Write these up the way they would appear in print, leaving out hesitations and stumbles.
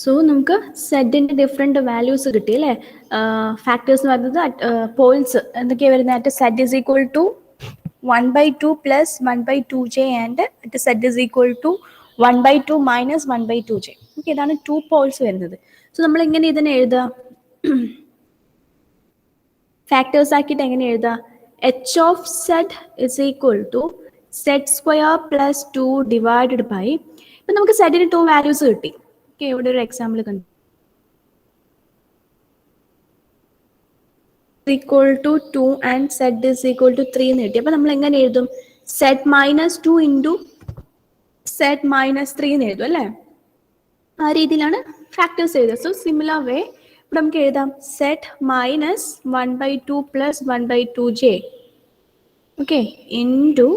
So നമുക്ക് സെഡിൻ്റെ different values കിട്ടി അല്ലേ? ഫാക്ടേഴ്സ് എന്ന് പറയുന്നത് പോൾസ് എന്തൊക്കെയാണ് വരുന്നത്? At z is equal to 1/2 plus 1/2j and at z is equal to 1/2 minus 1/2j. Okay, ഇതാണ് 2 പോൾസ് വരുന്നത്. സോ നമ്മൾ എങ്ങനെ ഇതിനെ എഴുതുക? ഫാക്ടേഴ്സ് ആക്കിയിട്ട് എങ്ങനെ എഴുതുക? h of z is equal to z square plus 2 divided by, ഇപ്പം നമുക്ക് സെഡിന് 2 വാല്യൂസ് കിട്ടി. ഓക്കെ, ഇവിടെ ഒരു എക്സാമ്പിൾ കണ്ടു, equal to 2 and z is equal to 3 എന്ന് കിട്ടി. അപ്പം നമ്മൾ എങ്ങനെ എഴുതും? Z minus 2 into z minus 3 എന്ന് എഴുതും അല്ലേ? ആ രീതിയിലാണ് ഫാക്ടേഴ്സ് എഴുതുക. സോ സിമിലർ വേ ഇവിടെ നമുക്ക് എഴുതാം z minus 1/2 plus 1/2j, okay, into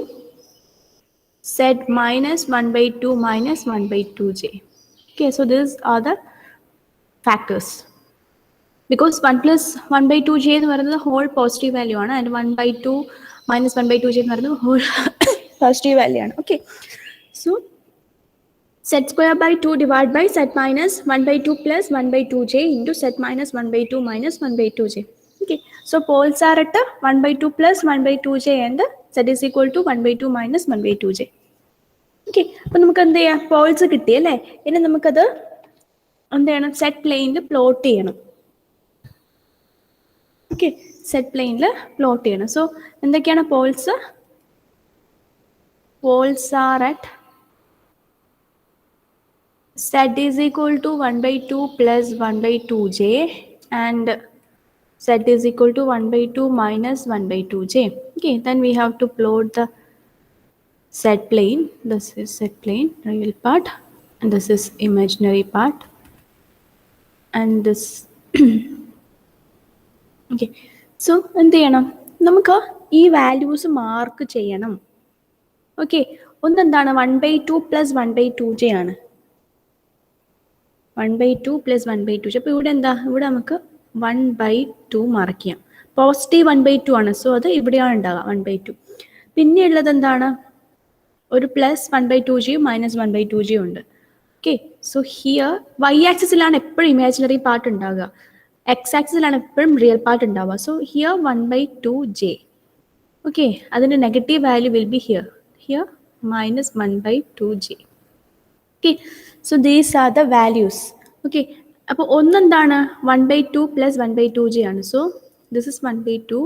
z minus 1/2 minus 1/2j. Okay, so these are the factors. Because 1 plus 1/2j എന്ന് പറയുന്നത് ഹോൾ പോസിറ്റീവ് വാല്യൂ ആണ്, ആൻഡ് 1/2 മൈനസ് 1/2j എന്ന് പറയുന്നത് ഹോൾ പോസിറ്റീവ് വാല്യൂ ആണ്. Okay, so z square by 2 divide by z minus 1/2 plus 1/2j into z minus 1/2 minus 1/2j. Okay, so poles are at 1/2 plus 1/2j and z is equal to 1/2 minus 1/2j. Okay, അപ്പം നമുക്ക് എന്ത് ചെയ്യാം? Paul's കിട്ടി അല്ലേ? ഇനി നമുക്കത് എന്ത് ചെയ്യണം? സെറ്റ് പ്ലെയിനിൽ പ്ലോട്ട് ചെയ്യണം. ഓക്കെ, സെറ്റ് പ്ലെയിനിൽ പ്ലോട്ട് ചെയ്യണം. സോ എന്തൊക്കെയാണ് poles? Poles are at z is equal to 1/2 plus 1/2j and z is equal to 1/2 minus 1/2j. Okay, then we have to plot the set plane. This is set plane, real part, and this is imaginary part, and this okay. So എന്ത് ചെയ്യണം? നമുക്ക് ഈ values mark ചെയ്യണം. Okay, ഒന്നെന്താണ്? 1/2 plus 1/2j ആണ്. 1/2 plus 1/2j. അപ്പോൾ ഇവിടെ എന്താ? ഇവിടെ നമുക്ക് 1/2 മാർക്ക് ചെയ്യാം. പോസിറ്റീവ് 1/2 ആണ്, സോ അത് ഇവിടെയാണ് ഉണ്ടാവുക 1/2. പിന്നെ ഉള്ളത് എന്താണ്? ഒരു പ്ലസ് 1/2j മൈനസ് 1/2j ഉണ്ട്. ഓക്കെ, സോ ഹിയർ y ആക്സിസിലാണ് എപ്പോഴും ഇമാജിനറി പാർട്ട് ഉണ്ടാവുക, എക്സ് ആക്സിസിലാണ് എപ്പോഴും റിയൽ പാർട്ട് ഉണ്ടാവുക. So here 1/2j. ഓക്കെ, അതിൻ്റെ negative value will be here minus 1/2j. Okay, so these are the values. Okay, അപ്പോൾ ഒന്നെന്താണ്? 1/2 plus 1/2j ആണ്. So this is 1/2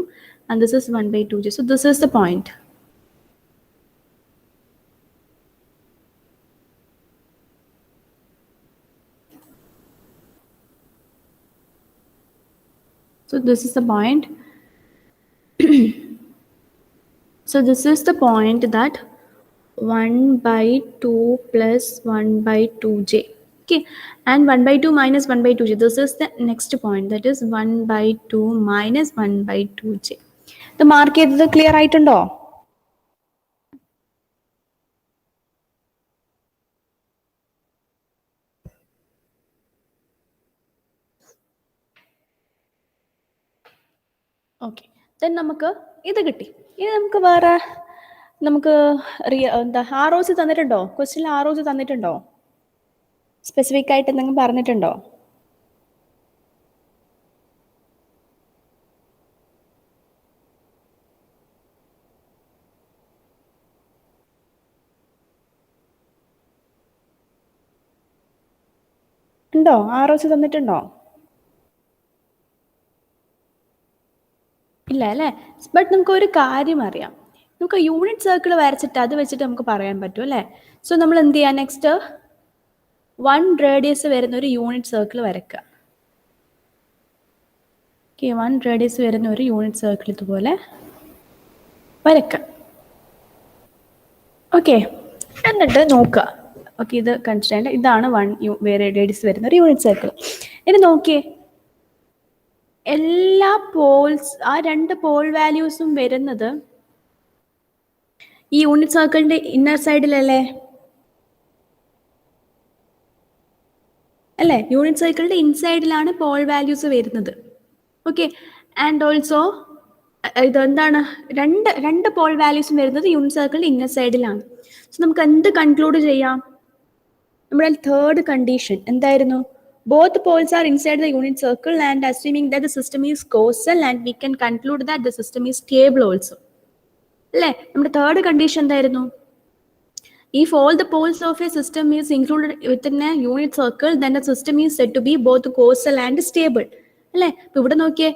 and this is 1/2j. So this is the point. So this is the point. So this is the point that 1/2 plus 1/2j. Okay, and 1/2 minus 1/2j. This is the next point, that is 1/2 minus 1/2j. The mark ചെയ്തത് clear ആയിട്ടുണ്ടോ? Okay, then നമുക്ക് ഇത് കിട്ടി. ഇനി നമുക്ക് വേറെ നമുക്ക് എന്താ ROC തന്നിട്ടുണ്ടോ? ക്വസ്റ്റ്യനിൽ ROC തന്നിട്ടുണ്ടോ? സ്പെസിഫിക് ആയിട്ട് എന്തെങ്കിലും പറഞ്ഞിട്ടുണ്ടോ? ഉണ്ടോ? ROC തന്നിട്ടുണ്ടോ? ഇല്ല അല്ലേ? ബട്ട് നമുക്ക് ഒരു കാര്യം അറിയാം, നമുക്ക് യൂണിറ്റ് സർക്കിൾ വരച്ചിട്ട് അത് വെച്ചിട്ട് നമുക്ക് പറയാൻ പറ്റും അല്ലേ? സോ നമ്മൾ എന്ത് ചെയ്യാം? നെക്സ്റ്റ് 1 റേഡിയസ് വരുന്ന ഒരു യൂണിറ്റ് സർക്കിൾ വരയ്ക്കുക. ഓക്കെ, 1 റേഡിയസ് വരുന്ന ഒരു യൂണിറ്റ് സർക്കിൾ ഇതുപോലെ വരയ്ക്കുക. ഓക്കെ, എന്നിട്ട് നോക്കുക. ഓക്കെ, ഇത് കൺസിഡർ ഇതാണ് 1 റേഡിയസ് വരുന്ന ഒരു യൂണിറ്റ് സർക്കിൾ. ഇനി നോക്കിയേ, എല്ലാ പോൾസ്, ആ 2 പോൾ വാല്യൂസും വരുന്നത് ഈ യൂണിറ്റ് സർക്കിളിന്റെ ഇന്നർ സൈഡിലല്ലേ? അല്ലേ? യൂണിറ്റ് സർക്കിളിന്റെ ഇൻസൈഡിലാണ് പോൾ വാല്യൂസ് വരുന്നത്. ഓക്കെ, ആൻഡ് ഓൾസോ ഇതെന്താണ്? രണ്ട് പോൾ വാല്യൂസും വരുന്നത് യൂണിറ്റ് സർക്കിളിന്റെ ഇന്നർ സൈഡിലാണ്. സോ നമുക്ക് എന്ത് കൺക്ലൂഡ് ചെയ്യാം? നമ്മുടെ തേർഡ് കണ്ടീഷൻ എന്തായിരുന്നു? both poles are inside the unit circle, and assuming that the system is causal, and we can conclude that the system is stable also. അല്ലേ? നമ്മുടെ തേർഡ് കണ്ടീഷൻ എന്തായിരുന്നു? If all the poles of a system is included within a unit circle, then the system is said to be both causal and stable. അല്ലേ? ഇപ്പൊ ഇവിടെ നോക്കിയേ,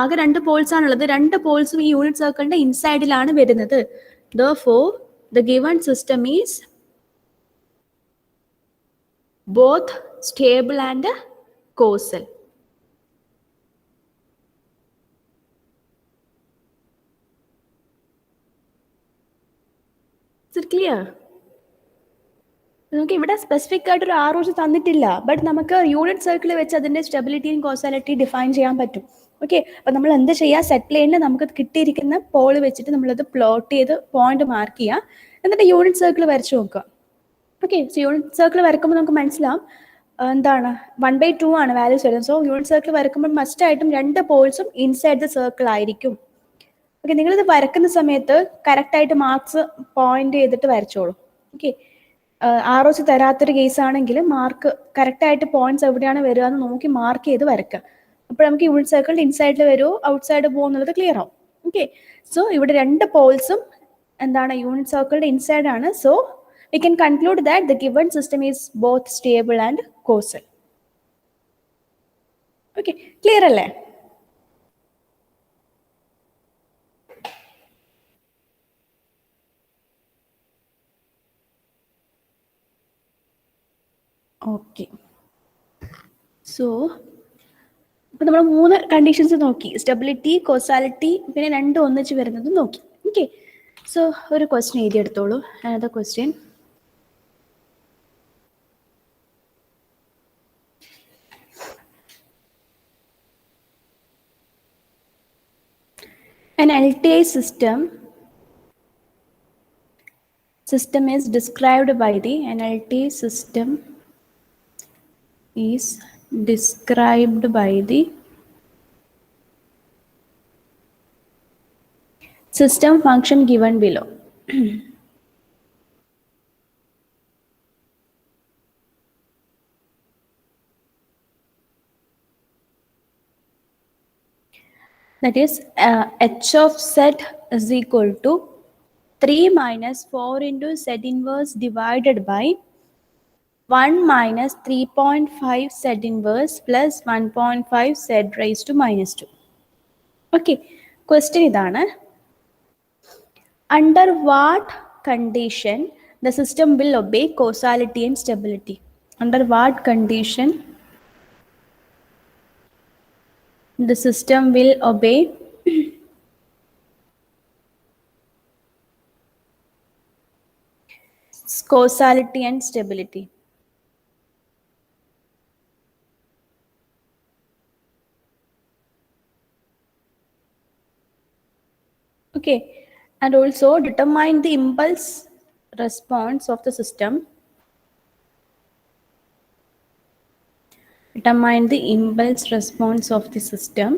ആകെ 2 Paul's ആണുള്ളത്. 2 പോൾസും ഈ യൂണിറ്റ് സർക്കിളിന്റെ ഇൻസൈഡിലാണ് വരുന്നത്. Therefore, the given system is both stable and causal. Is it clear? നമുക്ക് ഇവിടെ സ്പെസിഫിക് ആയിട്ട് ഒരു ROC തന്നിട്ടില്ല, ബട്ട് നമുക്ക് യൂണിറ്റ് സർക്കിൾ വെച്ച് അതിന്റെ സ്റ്റെബിലിറ്റിയും കോസാലിറ്റി ഡിഫൈൻ ചെയ്യാൻ പറ്റും. ഓക്കെ, അപ്പൊ നമ്മൾ എന്ത് ചെയ്യുക, സെറ്റ് ലൈനിൽ നമുക്ക് കിട്ടിയിരിക്കുന്ന പോൾ വെച്ചിട്ട് നമ്മളത് പ്ലോട്ട് ചെയ്ത് പോയിന്റ് മാർക്ക് ചെയ്യുക, എന്നിട്ട് യൂണിറ്റ് സർക്കിൾ വരച്ചു നോക്കുക. ഓക്കെ, സോ യൂണിറ്റ് സർക്കിൾ വരക്കുമ്പോൾ നമുക്ക് മനസ്സിലാവും എന്താണ് 1/2 ആണ് വാല്യൂസ് വരുന്നത്. സോ യൂണിറ്റ് സർക്കിൾ വരക്കുമ്പോൾ മസ്റ്റ് ആയിട്ടും 2 പോൾസും ഇൻസൈഡ് ദ സർക്കിൾ ആയിരിക്കും. ഓക്കെ, നിങ്ങളിത് വരക്കുന്ന സമയത്ത് കറക്റ്റ് ആയിട്ട് മാർക്സ് പോയിന്റ് ചെയ്തിട്ട് വരച്ചോളൂ. ഓക്കെ, ROC തരാത്തൊരു കേസ് ആണെങ്കിൽ മാർക്ക് കറക്റ്റ് ആയിട്ട് പോയിന്റ്സ് എവിടെയാണ് വരിക എന്ന് നോക്കി മാർക്ക് ചെയ്ത് വരക്കുക. അപ്പോൾ നമുക്ക് യൂണിറ്റ് സർക്കിൾ ഇൻസൈഡിൽ വരുമോ ഔട്ട് സൈഡ് പോകുന്നുള്ളത് ക്ലിയർ ആവും. ഓക്കെ, സോ ഇവിടെ 2 പോൾസും എന്താണ് യൂണിറ്റ് സർക്കിളിന്റെ ഇൻസൈഡ് ആണ്. So we can conclude that the given system is both stable and causal. Okay, clear alle? Okay, so ഇപ്പൊ നമ്മൾ 3 കണ്ടീഷൻസ് നോക്കി, സ്റ്റെബിലിറ്റി, കോസാലിറ്റി, പിന്നെ 2 ഒന്നിച്ച് വരുന്നത് നോക്കി. ഓക്കെ, സോ ഒരു question എഴുതിയെടുത്തോളൂ. another question. An LTI system is described by the system function given below. That is h of z is equal to 3 minus 4 into z inverse divided by 1 minus 3.5 z inverse plus 1.5 z raised to minus 2. Okay, question idana. Under what condition the system will obey causality and stability? Under what condition the system will obey causality and stability? Okay, and also determine the impulse response of the system. Determine the impulse response of the system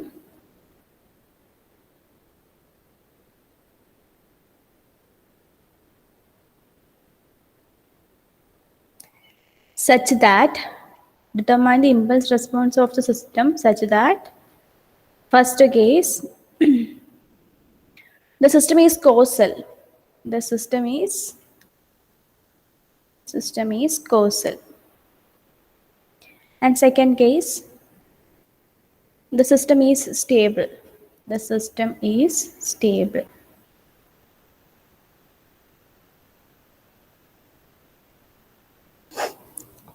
such that first case the system is causal. And second case, the system is stable.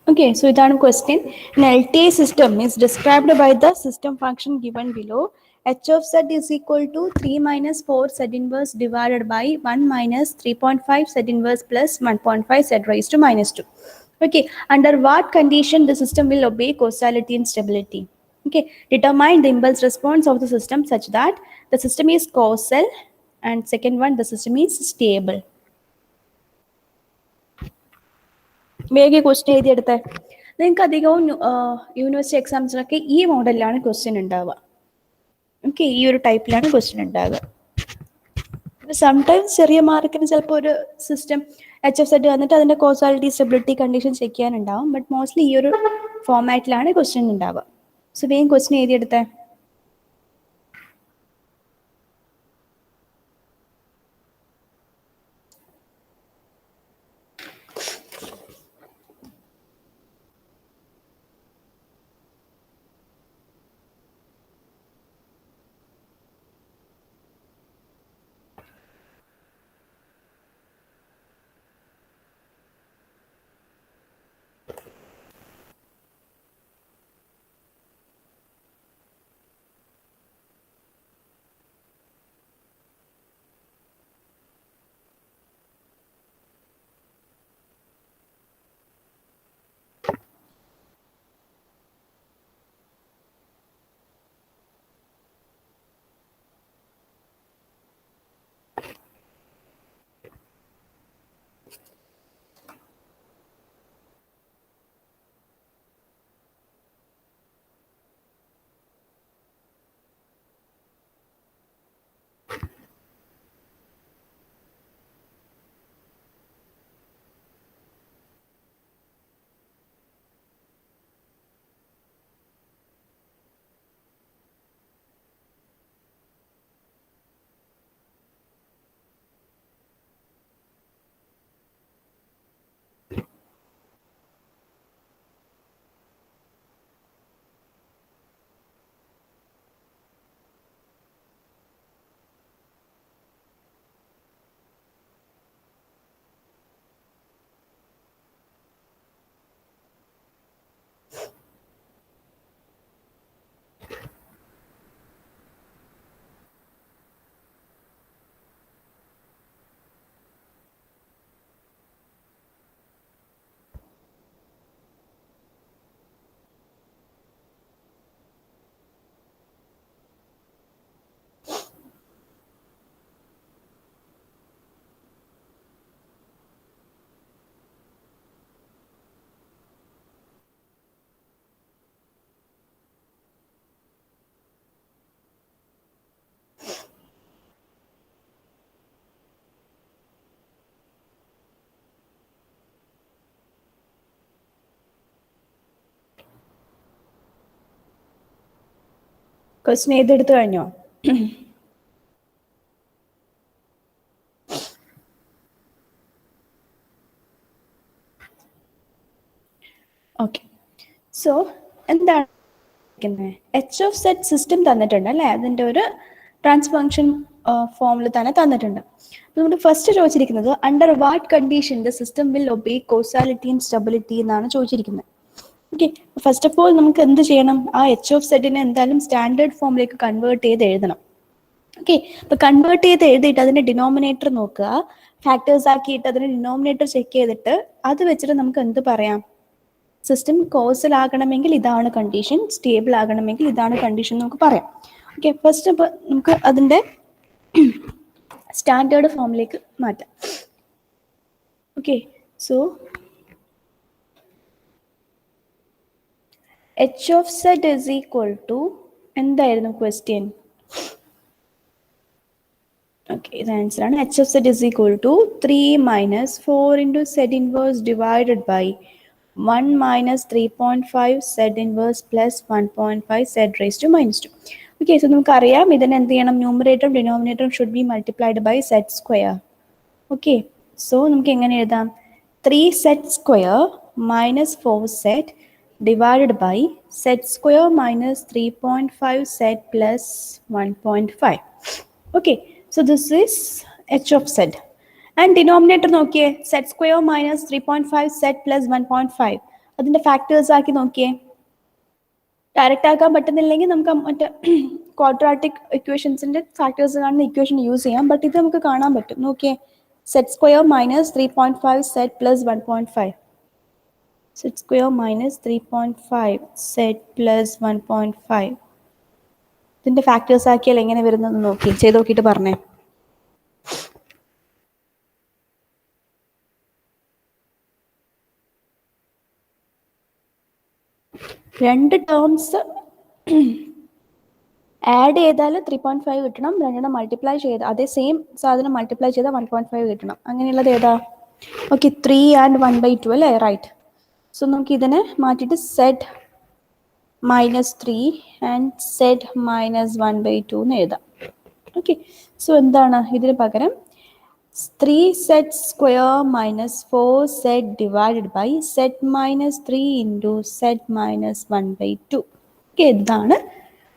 Okay, so idana question. An LTI system is described by the system function given below. H of z is equal to 3 minus 4 z inverse divided by 1 minus 3.5 z inverse plus 1.5 z raised to minus 2. Okay, under what condition the system will obey causality and stability? Okay, determine the impulse response of the system such that the system is causal, and second one, the system is stable. വേഗം question എഴുതിയെടുത്തേ. നിങ്ങൾക്ക് അധികവും university എക്സാംസിനൊക്കെ ഈ മോഡലിലാണ് question ഉണ്ടാവുക. Okay, ഈ ഒരു ടൈപ്പിലാണ് question ഉണ്ടാവുക. Sometimes ചെറിയ മാർക്കിന് ചിലപ്പോൾ ഒരു സിസ്റ്റം HF സെറ്റ് വന്നിട്ട് അതിന്റെ കോസാലിറ്റി സ്റ്റെബിലിറ്റി കണ്ടീഷൻ ചെക്ക് ചെയ്യാനുണ്ടാവും, ബട്ട് മോസ്റ്റ്ലി ഈ ഒരു ഫോമാറ്റിലാണ് ക്വസ്റ്റ്യൻ ഉണ്ടാവുക. സോ വേഗം ക്വസ്റ്റ്യൻ എഴുതിയെടുത്തേ. ക്വസ്റ്റ്യൻ എഴുതിയെടുത്ത് കഴിഞ്ഞോ? ഓക്കെ, സോ എന്താണ് എച്ച് ഓഫ് സെറ്റ് സിസ്റ്റം തന്നിട്ടുണ്ട് അല്ലേ? അതിൻ്റെ ഒരു ട്രാൻസ്ഫർ ഫംഗ്ഷൻ ഫോമിൽ തന്നെ തന്നിട്ടുണ്ട്. നമ്മുടെ ഫസ്റ്റ് ചോദിച്ചിരിക്കുന്നത് under what condition the system will obey causality and stability എന്നാണ് ചോദിച്ചിരിക്കുന്നത്. ഓക്കെ, ഫസ്റ്റ് ഓഫ് ഓൾ നമുക്ക് എന്ത് ചെയ്യണം? ആ എച്ച് ഓഫ് സെറ്റിനെ എന്തായാലും സ്റ്റാൻഡേർഡ് ഫോമിലേക്ക് കൺവേർട്ട് ചെയ്ത് എഴുതണം. ഓക്കെ, അപ്പൊ കൺവേർട്ട് ചെയ്ത് എഴുതിയിട്ട് അതിന്റെ ഡിനോമിനേറ്റർ നോക്കുക, ഫാക്ടേഴ്സ് ആക്കിയിട്ട് അതിന്റെ ഡിനോമിനേറ്റർ ചെക്ക് ചെയ്തിട്ട് അത് വെച്ചിട്ട് നമുക്ക് എന്ത് പറയാം? സിസ്റ്റം കോസൽ ആകണമെങ്കിൽ ഇതാണ് കണ്ടീഷൻ, സ്റ്റേബിൾ ആകണമെങ്കിൽ ഇതാണ് കണ്ടീഷൻ നമുക്ക് പറയാം. ഓക്കെ, ഫസ്റ്റ് അപ്പോൾ നമുക്ക് അതിന്റെ സ്റ്റാൻഡേർഡ് ഫോമിലേക്ക് മാറ്റാം. Okay, so h of z is equal to എന്തായിരുന്നു ക്വസ്റ്റ്യൻ? ഓക്കെ, ഇത് ആൻസർ ആണ്. H of z is equal to 3 minus 4 into z inverse divided by 1 minus 3.5 z inverse plus 1.5 z raised to minus 2. Okay, so നമുക്കറിയാം ഇതിനെ എന്ത് ചെയ്യണം? ന്യൂമറേറ്ററും ഡിനോമിനേറ്ററും should be multiplied by z square. Okay, so നമുക്ക് എങ്ങനെ എഴുതാം? 3 z square minus 4 z divided by z square minus 3.5 z plus 1.5. Okay, so this is H of z. And denominator നോക്കിയേ, z square minus 3.5 z plus 1.5. അതിന്റെ factors ആക്കി നോക്കിയേ. Direct ആക്കാൻ പറ്റുന്നില്ലെങ്കിൽ നമുക്ക് മറ്റേ ക്വാഡ്രാറ്റിക് ഇക്വേഷൻസിന്റെ ഫാക്ടേഴ്സ് കാണുന്ന ഇക്വേഷൻ യൂസ് ചെയ്യാം. ബട്ട് ഇത് നമുക്ക് കാണാൻ പറ്റും. നോക്കിയേ, z square minus 3.5 z plus 1.5. Set square minus 3.5 z plus 1.5. ഇതിന്റെ ഫാക്ടേഴ്സ് ആക്കിയാൽ എങ്ങനെ വരുന്നത് നോക്കി ചെയ്ത് നോക്കിയിട്ട് പറഞ്ഞേ. രണ്ട് ടേംസ് ആഡ് ചെയ്താൽ 3.5 കിട്ടണം, രണ്ടെണ്ണം മൾട്ടിപ്ലൈ ചെയ്ത് അതേ സെയിം സാധനം മൾട്ടിപ്ലൈ ചെയ്താൽ 1.5 കിട്ടണം. അങ്ങനെയുള്ളത് ഏതാ? ഓക്കെ, 3 and 1/2 അല്ലേ? റൈറ്റ്. സോ നമുക്ക് ഇതിനെ മാറ്റിയിട്ട് സെഡ് -3 ആൻഡ് സെഡ് -1/2 എന്ന് എഴുതാം. ഓക്കെ, സോ എന്താണ് ഇതിന് പകരം 3z² - 4z divided by z -3 into z -1/2. Okay, ഇതാണ്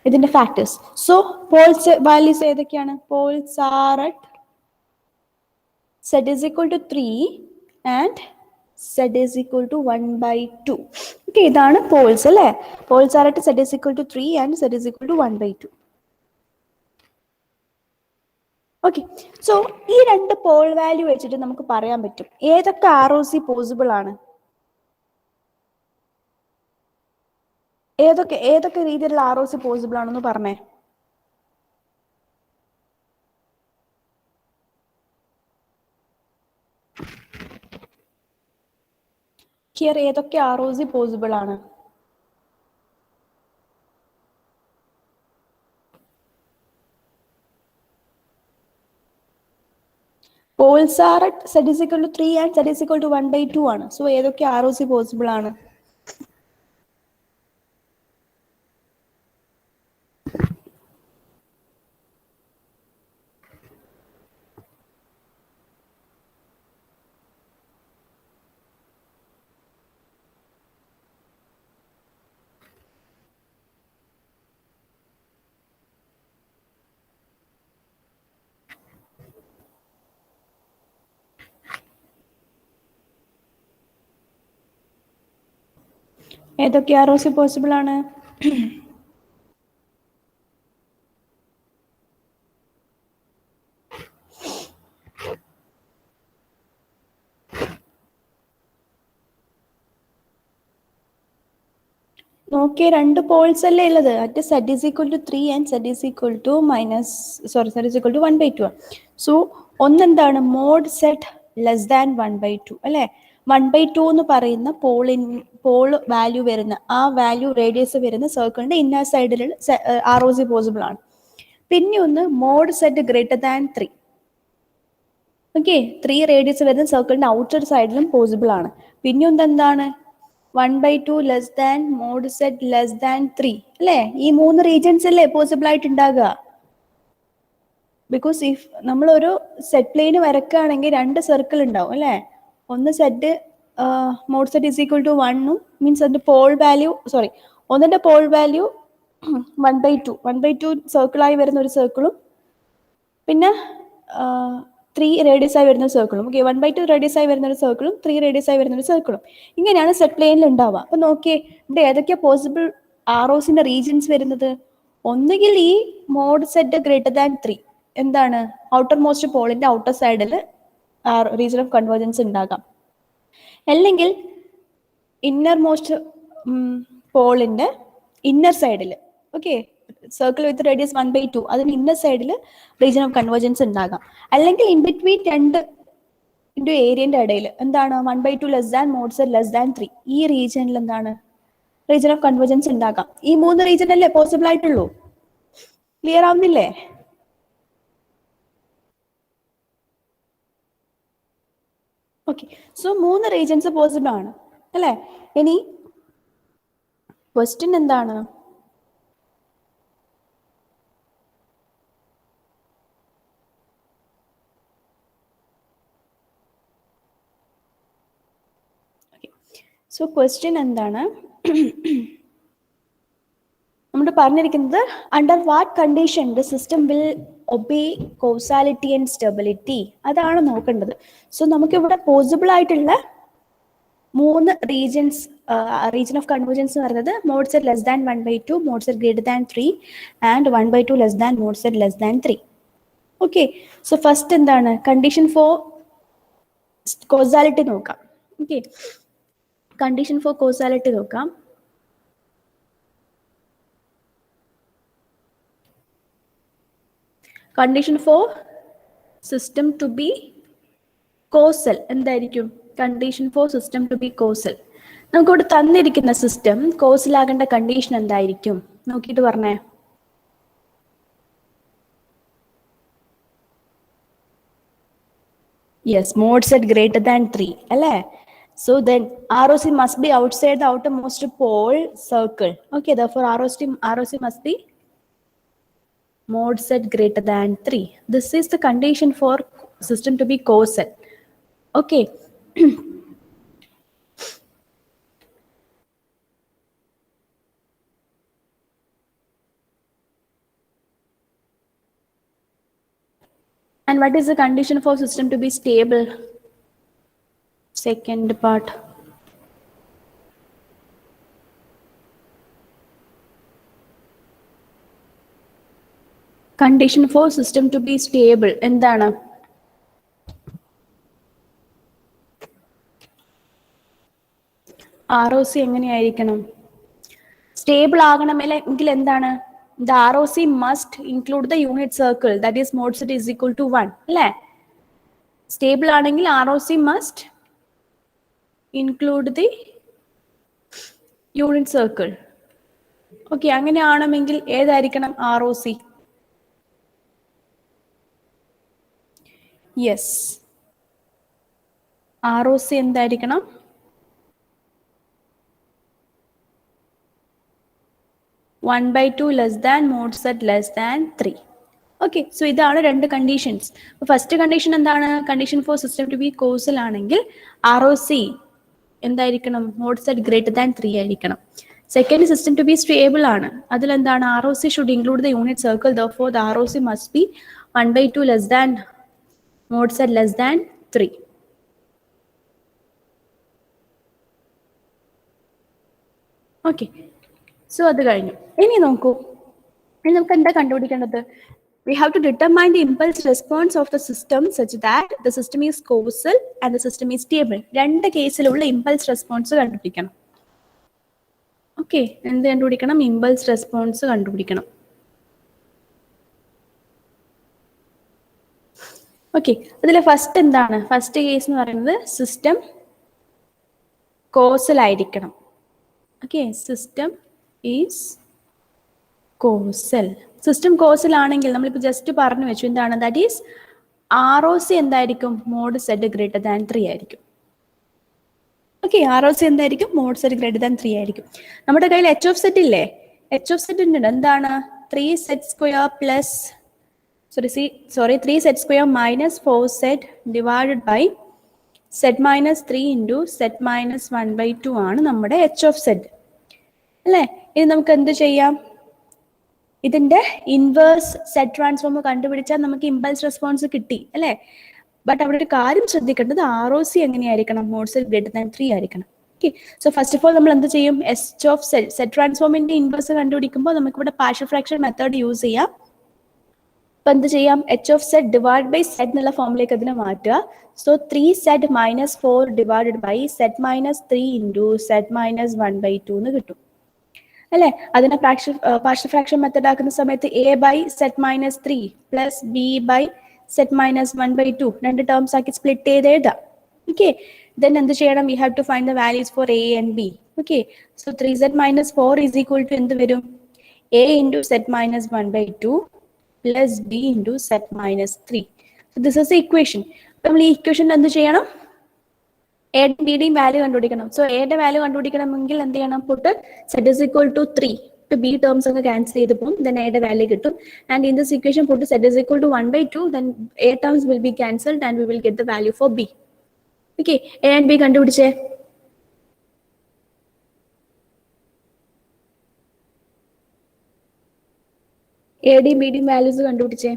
ഇതിന്റെ ഫാക്ടേഴ്സ്. സോ പോൾസ് വാല്യൂസ് ഏതൊക്കെയാണ്? Poles are at z is equal to 3 and z is equal to 1/2. Okay, ഇതാണ് പോൾസ് അല്ലേ? Paul's are at z is equal to 3 and z is equal to 1/2. Okay, so ഈ രണ്ട് Paul value വെച്ചിട്ട് നമുക്ക് പറയാൻ പറ്റും ഏതൊക്കെ ROC പോസിബിൾ ആണ്, ഏതൊക്കെ രീതിയിലുള്ള ROC പോസിബിൾ ആണെന്ന് പറഞ്ഞേ. ഹിയർ ഏതൊക്കെ ROC പോസിബിൾ ആണ്? Paul's are at z is equal to 3 and z is equal to 1/2 ആണ്. സോ ഏതൊക്കെ ROC പോസിബിൾ ആണ്? ഏതൊക്കെ ROC പോസിബിൾ ആണ്? നോക്കിയേ, രണ്ട് പോൾസ് അല്ലേ ഉള്ളത്. At z is equal to 3 and z is equal to z is equal to 1/2. So ഒന്നെന്താണ്? മോഡ് സെറ്റ് ലെസ് ദാൻ 1/2 അല്ലേ? 1/2 എന്ന് പറയുന്ന പോൾ വാല്യൂ വരുന്ന ആ വാല്യൂ റേഡിയസ് വരുന്ന സർക്കിളിന്റെ ഇന്നർ സൈഡിൽ ROC പോസിബിൾ ആണ്. പിന്നെ ഒന്ന് mod z greater than 3. Okay, 3 radius വരുന്ന സർക്കിളിന്റെ ഔട്ടർ സൈഡിലും പോസിബിൾ ആണ്. പിന്നെ ഒന്ന് എന്താണ്? 1/2 less than mod z less than 3 അല്ലേ? ഈ 3 റീജിയൻസ് അല്ലേ പോസിബിൾ ആയിട്ട് ഉണ്ടാകുക. ബിക്കോസ് ഇഫ് നമ്മളൊരു സെറ്റ് പ്ലെയിന് വരക്കുകയാണെങ്കിൽ രണ്ട് സർക്കിൾ ഉണ്ടാവും അല്ലേ? ഒന്ന് z mod z is equal to 1 means അതിന്റെ പോൾ വാല്യൂ ഒന്നിന്റെ പോൾ വാല്യൂ 1/2 സർക്കിളായി വരുന്ന ഒരു സർക്കിളും പിന്നെ 3 റേഡിയസ് ആയി വരുന്ന സർക്കിളും. ഓക്കെ, 1/2 റേഡിയസ് ആയി വരുന്ന ഒരു സർക്കിളും 3 റേഡിയസ് ആയി വരുന്ന ഒരു സർക്കിളും. ഇങ്ങനെയാണ് സെറ്റ് പ്ലെയിനിൽ ഉണ്ടാവുക. അപ്പൊ നോക്കിയേ, ഇവിടെ ഏതൊക്കെയാ പോസിബിൾ ROCന്റെ റീജിയൻസ് വരുന്നത്? ഒന്നുകിൽ ഈ മോഡ് സെറ്റ് ഗ്രേറ്റർ ദാൻ 3 എന്താണ് ഔട്ടർ മോസ്റ്റ് പോളിന്റെ ഔട്ടർ സൈഡിൽ റീജിയൻ ഓഫ് കൺവേർജൻസ് ഉണ്ടാകാം, അല്ലെങ്കിൽ ഇന്നർ മോസ്റ്റ് പോളിന്റെ ഇന്നർ സൈഡിൽ. ഓക്കെ, സർക്കിൾ വിത്ത് റേഡിയസ് 1/2 അതിന് ഇന്നർ സൈഡിൽ റീജിയൻ ഓഫ് കൺവേർജൻസ് ഉണ്ടാകാം. അല്ലെങ്കിൽ ഇൻ ബിറ്റ്വീൻ രണ്ട് ഏരിയന്റെ ഇടയിൽ എന്താണ് 1/2 less than mod z less than 3 ഈ റീജിയനിൽ എന്താണ് റീജിയൻ ഓഫ് കൺവേർജൻസ് ഉണ്ടാകാം. ഈ 3 റീജിയൻ അല്ലേ പോസിബിൾ ആയിട്ടുള്ളൂ. ക്ലിയർ ആവുന്നില്ലേ? ഓക്കെ, സോ 3 റീജിയൻസ് പോസിബിൾ ആണ് അല്ലേ? ഇനി ക്വസ്റ്റ്യൻ എന്താണ്? സോ ക്വസ്റ്റ്യൻ എന്താണ്? നമ്മൾ പറഞ്ഞിരിക്കുന്നത് under what condition the system will obey causality and stability, അതാണ് നോക്കേണ്ടത്. സോ നമുക്കിവിടെ പോസിബിൾ ആയിട്ടുള്ള 3 റീജിയൻസ്, റീജിയൻ ഓഫ് കൺവേർജൻസ് എന്ന് പറയുന്നത് mod z less than 1/2, mod z greater than 3 and 1/2 less than mod z less than 3. Okay, so first എന്താണ് condition for causality നോക്കാം. Okay, condition for causality നോക്കാം. Condition for system to be causal എന്തായിരിക്കും? Condition for system to be causal, നമുക്കിവിടെ തന്നിരിക്കുന്ന system കോസലാകേണ്ട condition എന്തായിരിക്കും? നോക്കിയിട്ട് പറഞ്ഞേ. Yes, mod z greater than 3 അല്ലേ? So then ROC must be outside the outermost pole circle. Okay, therefore ROC must be mod set greater than 3. This is the condition for system to be co-set. Okay. And what is the condition for system to be stable? Second part. Condition for system to be stable എന്താണ്? ROC എങ്ങനെയായിരിക്കണം? Stable ആകണമെങ്കിൽ എന്താണ്? The ROC must include the unit circle, that is mod set is equal to 1 അല്ലേ? Stable ആണെങ്കിൽ ROC must include the unit circle. ഓക്കെ, അങ്ങനെയാണെങ്കിൽ ഏതായിരിക്കണം ROC? Yes, ROC എന്തായിരിക്കണം? One by two less than mod z less than 3. Okay, so ഇതാണ് രണ്ട് conditions. First condition എന്താണ്? Condition for system to be causal ആണെങ്കിൽ ROC എന്തായിരിക്കണം? മോഡ് സെറ്റ് ഗ്രേറ്റർ ദാൻ 3 ആയിരിക്കണം. Second, system to be stable ആണ്. അതിലെന്താണ്? ROC should include the unit circle, therefore the ROC must be 1/2 less than mod z less than 3. Okay, so അത് കഴിഞ്ഞു. ഇനി നോക്കൂ, ഇനി നമുക്ക് എന്താ കണ്ടുപിടിക്കേണ്ടത്? We have to determine the impulse response of the system such that the system is causal and the system is stable. രണ്ട് കേസിലുള്ള impulse response കണ്ടുപിടിക്കണം. ഓക്കെ, എന്ത് കണ്ടുപിടിക്കണം? ഇമ്പൾസ് റെസ്പോൺസ് കണ്ടുപിടിക്കണം. ഓക്കെ, അതിൽ ഫസ്റ്റ് എന്താണ്? ഫസ്റ്റ് കേസ് എന്ന് പറയുന്നത് സിസ്റ്റം കോസൽ ആയിരിക്കണം. Okay, system is causal. System causal ആണെങ്കിൽ നമ്മളിപ്പോൾ ജസ്റ്റ് പറഞ്ഞു വെച്ചു എന്താണ്? ദാറ്റ് ഈസ് ROC എന്തായിരിക്കും? മോഡ് സെറ്റ് ഗ്രേറ്റർ ദാൻ 3 ആയിരിക്കും. ഓക്കെ, ROC എന്തായിരിക്കും? മോഡ് സെറ്റ് ഗ്രേറ്റർ ദാൻ 3 ആയിരിക്കും. നമ്മുടെ കയ്യിൽ എച്ച് ഓഫ് സെറ്റ് ഇല്ലേ? എച്ച് ഓഫ് സെറ്റ് ഉണ്ട്. എന്താണ്? 3 z square plus 3 z square minus 4 z divided by z minus 3 into z minus 1/2 ആണ് നമ്മുടെ എച്ച് ഓഫ് സെറ്റ് അല്ലേ? ഇനി നമുക്ക് എന്ത് ചെയ്യാം? ഇതിന്റെ ഇൻവേഴ്സ് സെറ്റ് ട്രാൻസ്ഫോം കണ്ടുപിടിച്ചാൽ നമുക്ക് ഇമ്പൾസ് റെസ്പോൺസ് കിട്ടി അല്ലേ? ബട്ട് അവിടെ ഒരു കാര്യം ശ്രദ്ധിക്കേണ്ടത്, ROC എങ്ങനെയായിരിക്കണം? മോഡ് സെറ്റ് ഗ്രേറ്റർ ദാൻ 3 ആയിരിക്കണം. Okay, so first of all നമ്മൾ എന്ത് ചെയ്യും? എച്ച് ഓഫ് സെറ്റ് ട്രാൻസ്ഫോമിന്റെ ഇൻവേഴ്സ് കണ്ടുപിടിക്കുമ്പോൾ നമുക്ക് ഇവിടെ പാർഷ്യൽ ഫ്രാക്ഷൻ മെത്തേഡ് യൂസ് ചെയ്യാം. അപ്പൊ എന്ത് ചെയ്യാം? H of z divide by z എന്നുള്ള ഫോമിലേക്ക് അതിനെ മാറ്റുക. So 3 z minus 4 divided by z minus 3 into z minus 1/2 എന്ന് കിട്ടും അല്ലെ? അതിനെ പാർഷ്യൽ ഫ്രാക്ഷൻ മെത്തേഡ് ആക്കുന്ന സമയത്ത് A by z minus 3 plus B by z minus 1/2 രണ്ട് ടേംസ് ആക്കി സ്പ്ലിറ്റ് ചെയ്ത് എഴുതാം. ഓക്കെ, ദെൻ എന്ത് ചെയ്യണം? We have to find the values for A and B. Okay, so 3z minus 4 is equal to എന്ത് വരും? A into z minus 1/2 plus B into z minus 3. So this is the equation. നമ്മൾ ഈ equation എന്ത് ചെയ്യണം? എയുടെ ബിയുടെയും value കണ്ടുപിടിക്കണം. സോ എയുടെ വാല്യൂ കണ്ടുപിടിക്കണമെങ്കിൽ എന്ത് ചെയ്യണം? Put z is equal to 3 to B terms അങ്ങ് ക്യാൻസൽ ചെയ്ത് പോകും. then എയുടെ വാല്യൂ കിട്ടും. And in this equation put z is equal to 1/2, then A terms will be cancelled and we will get the value for B. Okay, A and B കണ്ടുപിടിച്ചേ. എയുടെയും ബിയുടെയും values കണ്ടുപിടിച്ചേ.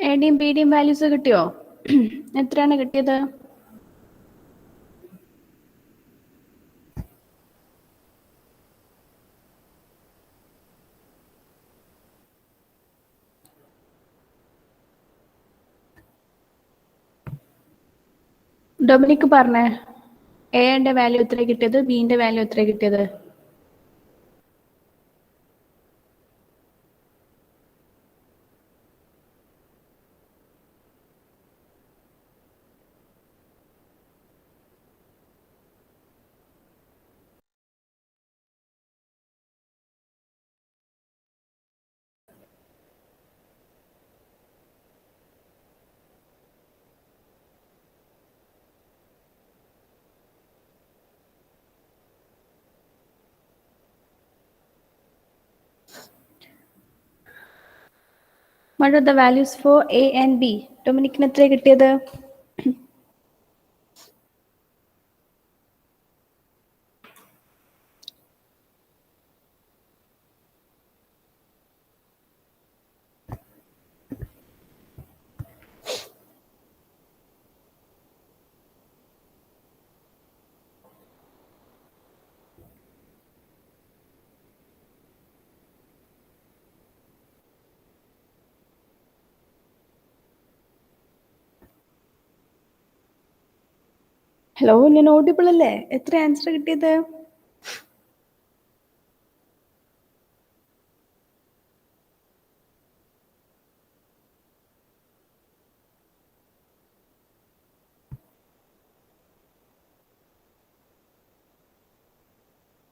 എയുടെയും ബിയുടെയും values കിട്ടിയോ? എത്രയാണ് കിട്ടിയത്? Dominic പറഞ്ഞേ, എയുടെ value എത്ര കിട്ടിയത്, ബിന്റെ value എത്ര കിട്ടിയത്? What are the values for A and B? ഡൊമിനിക്കിന് എത്ര കിട്ടിയത്? ഹലോ, ഞാൻ ഓഡിബിൾ അല്ലേ? എത്ര ആൻസർ കിട്ടിയത്?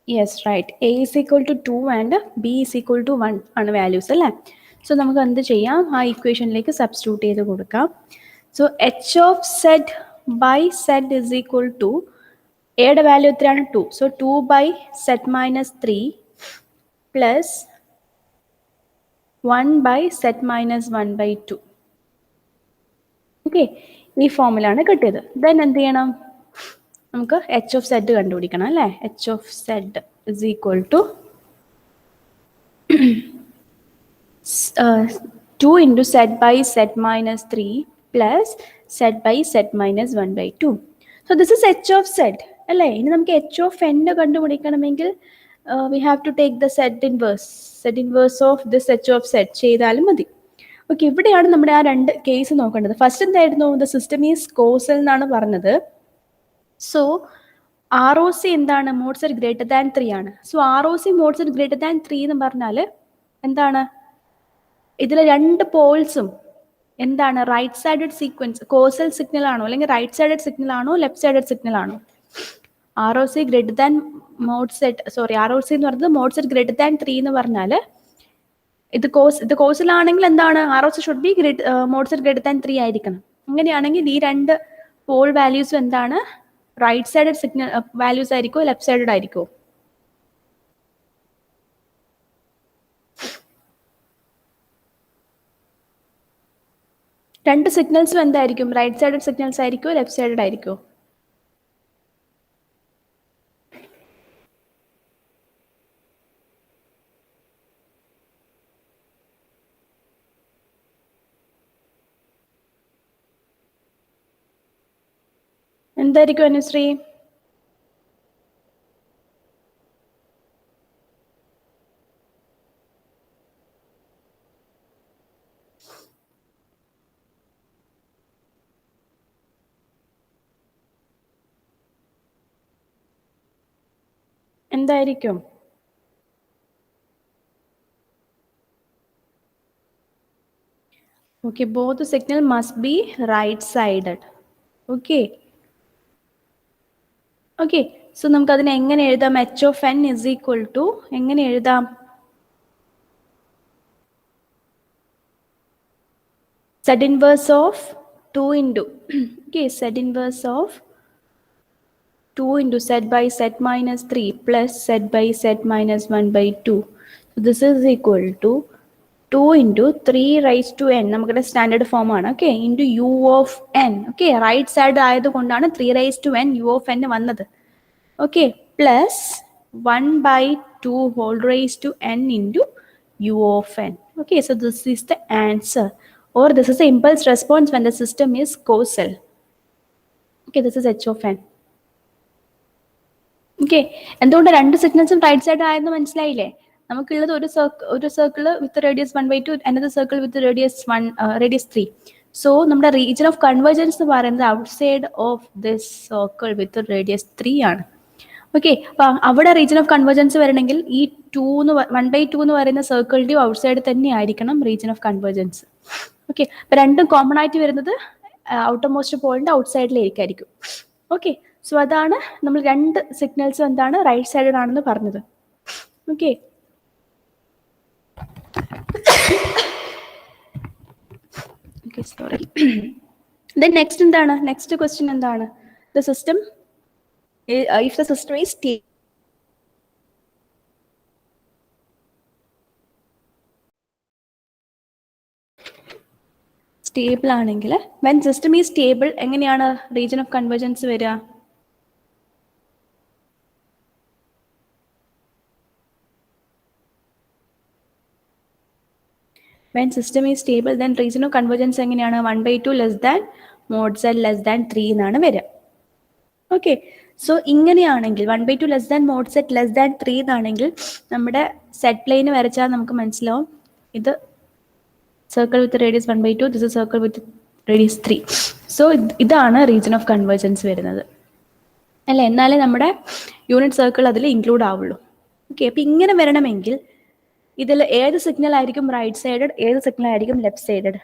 Yes, right. A is equal to 2 and B is equal to 1 ആണ് വാല്യൂസ് അല്ലേ? സോ നമുക്ക് എന്ത് ചെയ്യാം, ആ ഇക്വേഷനിലേക്ക് സബ്സ്റ്റിറ്റ്യൂട്ട് ചെയ്ത് കൊടുക്കാം. So h of z by z is equal to എയുടെ വാല്യൂ എത്രയാണ്? 2. So 2 by z minus 3 plus 1 by z minus 1 by 2. Okay, ഈ ഫോമിലാണ് കിട്ടിയത്. ദെൻ എന്ത് ചെയ്യണം, നമുക്ക് എച്ച് ഓഫ് സെഡ് കണ്ടുപിടിക്കണം അല്ലേ? H of z is equal to 2 into z by z minus 3 plus z by z minus 1 by 2. So this is h of z അല്ലേ? ഇനി നമുക്ക് h of n കണ്ടുപിടിക്കണമെങ്കിൽ we have to take the z inverse of this h of z ചെയ്താലും മതി. Okay, ഇവിടെയാണ് നമ്മുടെ ആ രണ്ട് case നോക്കേണ്ടത്. ഫസ്റ്റ് എന്തായിരുന്നു? ദ സിസ്റ്റം ഈസ് കോസൽ എന്നാണ് പറഞ്ഞത്. സോ ആർ ഒ സി എന്താണ്? മോഡ് സെറ്റ് ഗ്രേറ്റർ ദാൻ 3 ആണ്. So R O C mod z greater than 3 എന്ന് പറഞ്ഞാൽ എന്താണ്? ഇതിലെ രണ്ട് പോൾസും എന്താണ്? Right sided sequence causal signal ആണോ, അല്ലെങ്കിൽ റൈറ്റ് സൈഡഡ് സിഗ്നൽ ആണോ, ലെഫ്റ്റ് സൈഡഡ് സിഗ്നൽ ആണോ? R O C greater than mod z, R O C എന്ന് പറയുന്നത് മോഡ് സെറ്റ് ഗ്രേറ്റർ ദാൻ 3 എന്ന് പറഞ്ഞാൽ ഇത് കോസിലാണെങ്കിൽ എന്താണ്? R O C should be mod z greater than 3 ആയിരിക്കണം. അങ്ങനെയാണെങ്കിൽ ഈ രണ്ട് പോൾ വാല്യൂസും എന്താണ്? റൈറ്റ് സൈഡഡ് സിഗ്നൽ വാല്യൂസ് ആയിരിക്കോ, ലെഫ്റ്റ് സൈഡഡ് ആയിരിക്കോ? രണ്ട് സിഗ്നൽസും എന്തായിരിക്കും? റൈറ്റ് സൈഡഡ് സിഗ്നൽസ് ആയിരിക്കോ, ലെഫ്റ്റ് സൈഡഡ് ആയിരിക്കോ? എന്തായിരിക്കും അനുശ്രീ? എന്തായിരിക്കും? Okay, both the signal must be right sided. Okay. Okay, so നമുക്ക് അതിനെ എങ്ങനെ എഴുതാം? h of n is equal to എങ്ങനെ എഴുതാം? z inverse of 2 into okay, z inverse of 2 into z by z minus 3 plus z by z minus 1 by 2. So this is equal to 2 into 3 raised to n. നമുക്കിവിടെ standard form ആണ്. Okay, into u of n. Okay, right side ആയതുകൊണ്ടാണ് 3 raised to n u of n വന്നത്. Okay, plus 1 by 2 whole raised to n into u of n. Okay, so this is the answer or this is the impulse response when the system is causal. Okay, this is h of n. Okay, എന്തുകൊണ്ട് രണ്ട് സിഗ്നൽസും right side ആയെന്ന് മനസ്സിലായില്ലേ? നമുക്കുള്ളത് ഒരു circle with radius 1/2, another circle with radius 3. So നമ്മുടെ region of convergence എന്ന് പറയുന്നത് outside of this circle with radius 3 ആണ്. ഓക്കെ, അപ്പൊ അവിടെ റീജിയൻ ഓഫ് കൺവേർജൻസ് വരണമെങ്കിൽ ഈ 1/2 എന്ന് പറയുന്ന സർക്കിളിന്റെയും ഔട്ട്സൈഡ് തന്നെ ആയിരിക്കണം റീജിയൻ ഓഫ് കൺവേർജൻസ്. ഓക്കെ, അപ്പൊ രണ്ടും കോമൺ ആയിട്ട് വരുന്നത് ഔട്ടർ മോസ്റ്റ് പോയിന്റ് ഔട്ട്സൈഡിലേക്കായിരിക്കും. ഓക്കെ, സോ അതാണ് നമ്മൾ രണ്ട് സിഗ്നൽസും എന്താണ് റൈറ്റ് സൈഡഡ് ആണെന്ന് പറഞ്ഞത്. Okay, okay, sorry. Then next എന്താണ്? നെക്സ്റ്റ് ക്വസ്റ്റ്യൻ എന്താണ്? The system, if the system is stable ആണെങ്കിൽ, when system is stable എങ്ങനെയാണ് region of convergence വരിക? When system is stable, then region of convergence എങ്ങനെയാണ്? 1/2 less than mod z less than 3 എന്നാണ് വരിക. Okay, so ഇങ്ങനെയാണെങ്കിൽ 1/2 less than mod z less than 3 എന്നാണെങ്കിൽ നമ്മുടെ z പ്ലെയിന് വരച്ചാൽ നമുക്ക് മനസ്സിലാവും ഇത് circle with radius 1/2, this is circle with radius 3. So ഇതാണ് റീജിയൻ ഓഫ് കൺവേർജൻസ് വരുന്നത് അല്ലേ? എന്നാലേ നമ്മുടെ യൂണിറ്റ് സർക്കിൾ അതിൽ ഇൻക്ലൂഡ് ആവുള്ളൂ. ഓക്കെ, അപ്പം ഇങ്ങനെ വരണമെങ്കിൽ ഇതിൽ ഏത് സിഗ്നൽ ആയിരിക്കും റൈറ്റ് സൈഡഡ്, ഏത് സിഗ്നൽ ആയിരിക്കും ലെഫ്റ്റ് സൈഡഡ്?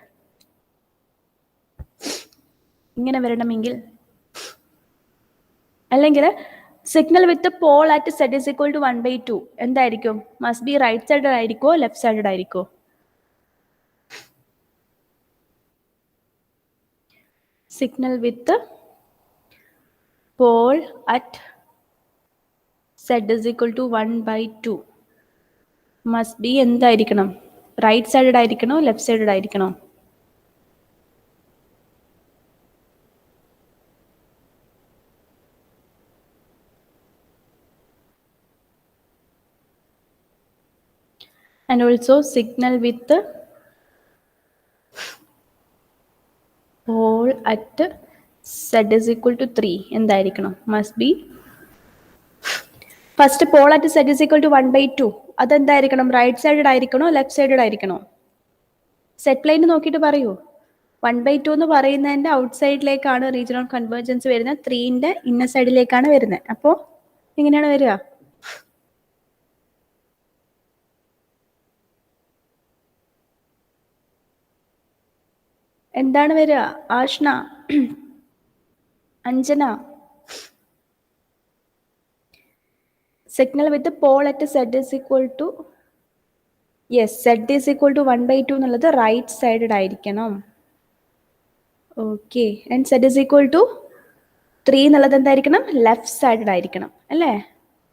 ഇങ്ങനെ വരണമെങ്കിൽ, അല്ലെങ്കിൽ signal with pole at z is equal to 1/2 എന്തായിരിക്കും? മസ്റ്റ് ബി റൈറ്റ് സൈഡഡ് ആയിരിക്കോ ലെഫ്റ്റ് സൈഡഡ് ആയിരിക്കോ? Signal with pole at z is equal to 1/2 must be എന്തായിരിക്കണം? റൈറ്റ് സൈഡഡ് ആയിരിക്കണോ ലെഫ്റ്റ് സൈഡഡ് ആയിരിക്കണോ? And also signal with pole at z is equal to 3 എന്തായിരിക്കണം? must be first pole at z is equal to 1/2 അതെന്തായിരിക്കണം? Right sided ആയിരിക്കണോ left sided ആയിരിക്കണോ? Z plane നോക്കിയിട്ട് പറയൂ. 1/2 എന്ന് പറയുന്നതിന്റെ ഔട്ട് സൈഡിലേക്കാണ് റീജിയൻ ഓഫ് കൺവേർജൻസ് വരുന്നത്, 3ന്റെ ഇന്നർ സൈഡിലേക്കാണ് വരുന്നത്. അപ്പോൾ എങ്ങനെയാണ് വരിക? എന്താണ് വരിക? Ashna, Anjana. Signal with pole at z is equal to, yes, z is equal to 1/2 എന്നുള്ളത് റൈറ്റ് സൈഡഡ് ആയിരിക്കണം. Okay, and z is equal to 3 എന്നുള്ളത് എന്തായിരിക്കണം? ലെഫ്റ്റ് സൈഡഡ് ആയിരിക്കണം അല്ലേ?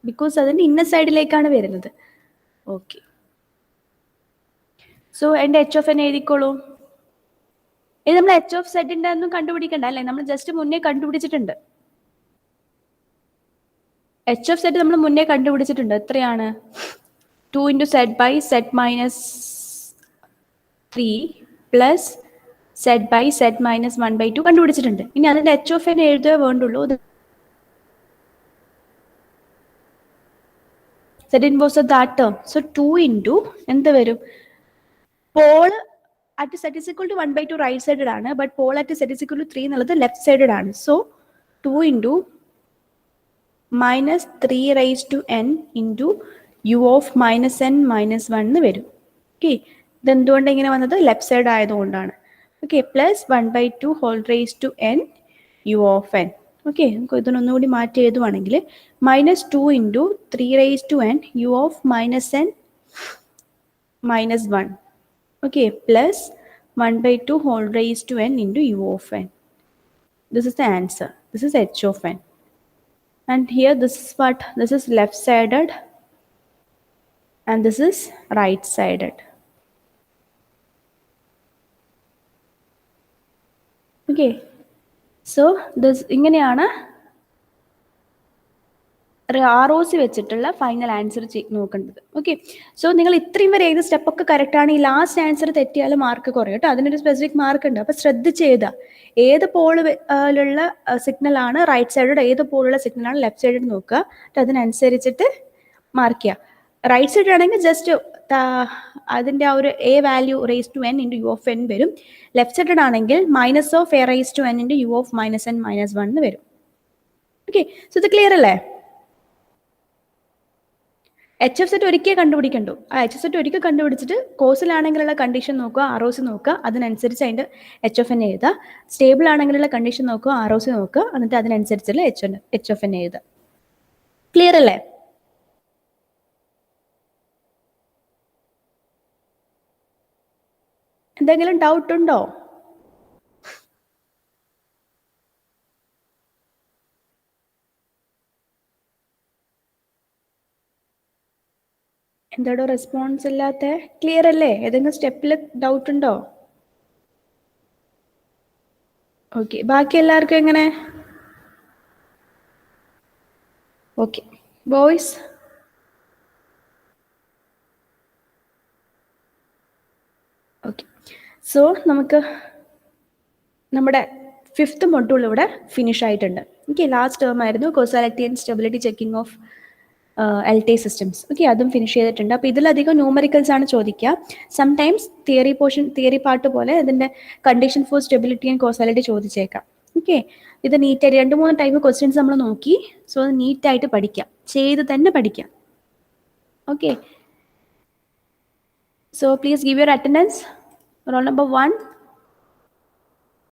ബിക്കോസ് അതിന്റെ ഇന്നർ സൈഡിലേക്കാണ് വരുന്നത്. ഓക്കെ, സോ എൻ്റെ എച്ച് ഓഫ് എൻ എഴുതിക്കോളൂ. ഇത് നമ്മൾ എച്ച് ഓഫ് സെറ്റിന്റെ ഒന്നും കണ്ടുപിടിക്കണ്ട അല്ലേ? നമ്മൾ ജസ്റ്റ് മുന്നേ കണ്ടുപിടിച്ചിട്ടുണ്ട്. എച്ച് ഓഫ് സെറ്റ് നമ്മൾ മുന്നേ കണ്ടുപിടിച്ചിട്ടുണ്ട്. എത്രയാണ്? 2 into z by z minus 3 plus z by z minus 1/2 കണ്ടുപിടിച്ചിട്ടുണ്ട്. ഇനി അതിന്റെ എച്ച് ഓഫ് എൻ എഴുതുകയേ വേണ്ടുള്ളൂ. z inverse of that term. So 2 into എന്ത് വരും? Pole at z is equal to 1/2 right sided ആണ്, but pole at z is equal to 3 എന്നുള്ളത് left sided ആണ്. So 2 into minus 3 raised to n into u of minus n minus 1 എന്ന് വരും. Okay, ഇതെന്തുകൊണ്ട് ഇങ്ങനെ വന്നത്? ലെഫ്റ്റ് സൈഡ് ആയതുകൊണ്ടാണ്. Okay, plus 1/2 whole raise to n u of n. Okay, നമുക്ക് ഇതിനൊന്നുകൂടി മാറ്റി എഴുതുവാണെങ്കിൽ -2 into 3 raised to n u of minus n minus 1. Okay, plus 1/2 whole raised to n into u of n. This is the answer. This is h of n. And here this is what? This is left sided and this is right sided. Okay, so this ഇങ്ങനെയാണ് ROC വെച്ചിട്ടുള്ള final answer നോക്കേണ്ടത്. Okay, so നിങ്ങൾ ഇത്രയും വരെ ഏത് സ്റ്റെപ്പൊക്കെ കറക്റ്റാണ്, ഈ last answer തെറ്റിയാൽ മാർക്ക് കുറയും കേട്ടോ. അതിനൊരു സ്പെസിഫിക് മാർക്ക് ഉണ്ട്. അപ്പോൾ ശ്രദ്ധിച്ച് എഴുതുക. ഏത് പോളിലുള്ള സിഗ്നലാണ് റൈറ്റ് സൈഡോട്, ഏത് പോളുള്ള സിഗ്നലാണ് ലെഫ്റ്റ് സൈഡോട് നോക്കുക. അതിനനുസരിച്ചിട്ട് മാർക്ക് ചെയ്യുക. റൈറ്റ് സൈഡ് ആണെങ്കിൽ ജസ്റ്റ് അതിൻ്റെ ആ ഒരു A value raise to n into U of n വരും. ലെഫ്റ്റ് സൈഡ് ആണെങ്കിൽ minus of A raise to n into U of minus n minus 1 എന്ന് വരും. ഓക്കെ, സോ ഇത് ക്ലിയർ അല്ലേ? HF ഒരിക്കൽ കണ്ടുപിടിക്കണ്ടു. ആ HF ഒരിക്കൽ കണ്ടുപിടിച്ചിട്ട് കോഴ്സിലാണെങ്കിലുള്ള കണ്ടീഷൻ നോക്കുക, ROC നോക്കുക, അതിനനുസരിച്ച് അതിൻ്റെ HFN എഴുതുക. സ്റ്റേബിൾ ആണെങ്കിലുള്ള കണ്ടീഷൻ നോക്കുക, ROC നോക്കുക, എന്നിട്ട് അതിനനുസരിച്ചുള്ള HFN എഴുതുക. ക്ലിയർ അല്ലേ? എന്തെങ്കിലും ഡൗട്ട് ഉണ്ടോ? എന്താടോ റെസ്പോൺസ് ഇല്ലാത്ത? ക്ലിയർ അല്ലേ? ഏതെങ്കിലും സ്റ്റെപ്പിൽ ഡൗട്ട് ഉണ്ടോ? ഓക്കെ, ബാക്കി എല്ലാവർക്കും എങ്ങനെ? ഓക്കെ ബോയ്സ്, ഓക്കെ, സോ നമുക്ക് നമ്മുടെ 5th മൊഡ്യൂൾ ഇവിടെ ഫിനിഷ് ആയിട്ടുണ്ട്. ഓക്കെ, ലാസ്റ്റ് ടേം ആയിരുന്നു causality and stability checking of LTI systems. Okay, അതും ഫിനിഷ് ചെയ്തിട്ടുണ്ട്. അപ്പോൾ ഇതിലധികം ന്യൂമറിക്കൽസ് ആണ് ചോദിക്കുക. സംടൈംസ് തിയറി പാർട്ട് പോലെ അതിൻ്റെ condition for stability and causality ചോദിച്ചേക്കാം. ഓക്കെ, ഇത് നീറ്റായിട്ട് 2-3 ടൈപ്പ് ക്വസ്റ്റ്യൻസ് നമ്മൾ നോക്കി. സോ അത് നീറ്റായിട്ട് പഠിക്കാം, ചെയ്ത് തന്നെ പഠിക്കാം. Okay, so please give your attendance. Roll number 1.